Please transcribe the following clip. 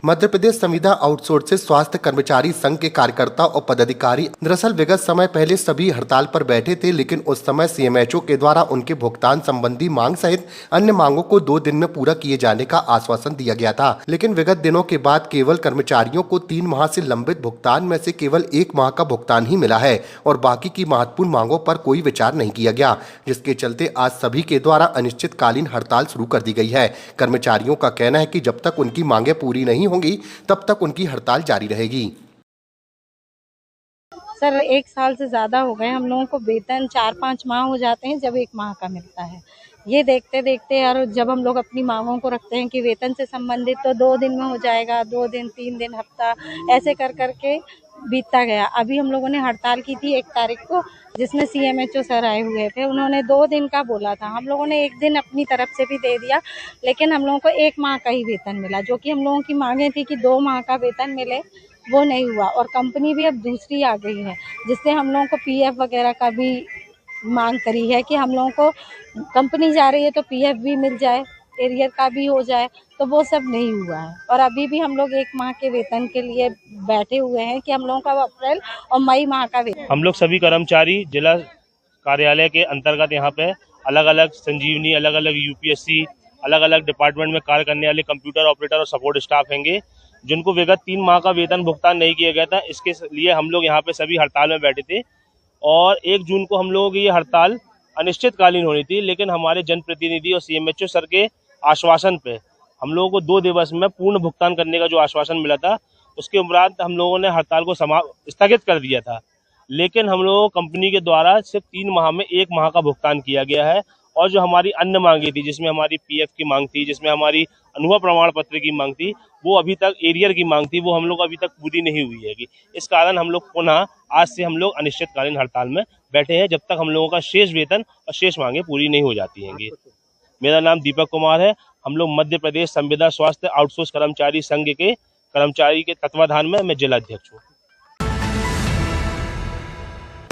मध्य प्रदेश संविदा आउटसोर्सिंग स्वास्थ्य कर्मचारी संघ के कार्यकर्ता और पदाधिकारी दरअसल विगत समय पहले सभी हड़ताल पर बैठे थे, लेकिन उस समय सीएमएचओ के द्वारा उनके भुगतान संबंधी मांग सहित अन्य मांगों को 2 दिन में पूरा किए जाने का आश्वासन दिया गया था। लेकिन विगत दिनों के बाद केवल कर्मचारियों को 3 माह से लंबित भुगतान में से केवल 1 माह का भुगतान ही मिला है और बाकी की महत्वपूर्ण मांगों पर कोई विचार नहीं किया गया, जिसके चलते आज सभी के द्वारा अनिश्चितकालीन हड़ताल शुरू कर दी गई है। कर्मचारियों का कहना है कि जब तक उनकी मांगे पूरी नहीं होंगी तब तक उनकी हड़ताल जारी रहेगी। सर 1 साल से ज़्यादा हो गए हम लोगों को, वेतन 4-5 माह हो जाते हैं जब 1 माह का मिलता है। ये देखते देखते और जब हम लोग अपनी मांगों को रखते हैं कि वेतन से संबंधित तो 2 दिन में हो जाएगा, 2 दिन, 3 दिन, हफ्ता, ऐसे कर करके बीतता गया। अभी हम लोगों ने हड़ताल की थी 1 तारीख को, जिसमें सीएमएचओ सर आए हुए थे। उन्होंने 2 दिन का बोला था, हम लोगों ने 1 दिन अपनी तरफ से भी दे दिया, लेकिन हम लोगों को 1 माह का ही वेतन मिला। जो कि हम लोगों की मांगे थी कि 2 माह का वेतन मिले, वो नहीं हुआ। और कंपनी भी अब दूसरी आ गई है, जिससे हम लोगों को पीएफ वगैरह का भी मांग करी है कि हम लोगों को, कंपनी जा रही है तो पीएफ भी मिल जाए, एरियर का भी हो जाए, तो वो सब नहीं हुआ है। और अभी भी हम लोग 1 माह के वेतन के लिए बैठे हुए हैं कि हम लोगों का अप्रैल और मई माह का वेतन। हम लोग सभी कर्मचारी जिला कार्यालय के अंतर्गत यहाँ पे अलग अलग संजीवनी, अलग अलग यूपीएससी, अलग अलग डिपार्टमेंट में कार्य करने वाले कंप्यूटर ऑपरेटर और सपोर्ट स्टाफ हैंगे, जिनको विगत 3 माह का वेतन भुगतान नहीं किया गया था। इसके लिए हम लोग यहाँ पे सभी हड़ताल में बैठे थे और 1 जून को हम लोगों की ये हड़ताल अनिश्चितकालीन होनी थी, लेकिन हमारे जनप्रतिनिधि और सीएमएचओ सर के आश्वासन पे हम लोगों को 2 दिवस में पूर्ण भुगतान करने का जो आश्वासन मिला था, उसके उपरांत हम लोगों ने हड़ताल को स्थगित कर दिया था। लेकिन हम लोगों को कंपनी के द्वारा सिर्फ 3 माह में 1 माह का भुगतान किया गया है और जो हमारी अन्य मांगी थी, जिसमें हमारी पीएफ की मांग थी, जिसमें हमारी अनुभव प्रमाण पत्र की मांग थी, वो अभी तक एरियर की मांग थी, वो हम लोग अभी तक पूरी नहीं हुई है। इस कारण हम लोग पुनः आज से हम लोग अनिश्चितकालीन हड़ताल में बैठे हैं, जब तक हम लोगों का शेष वेतन और शेष मांगे पूरी नहीं हो जाती हैं। मेरा नाम दीपक कुमार है। हम लोग मध्य प्रदेश संविदा स्वास्थ्य आउटसोर्स कर्मचारी संघ के कर्मचारी के तत्वाधान में मैं जिला अध्यक्ष हूँ।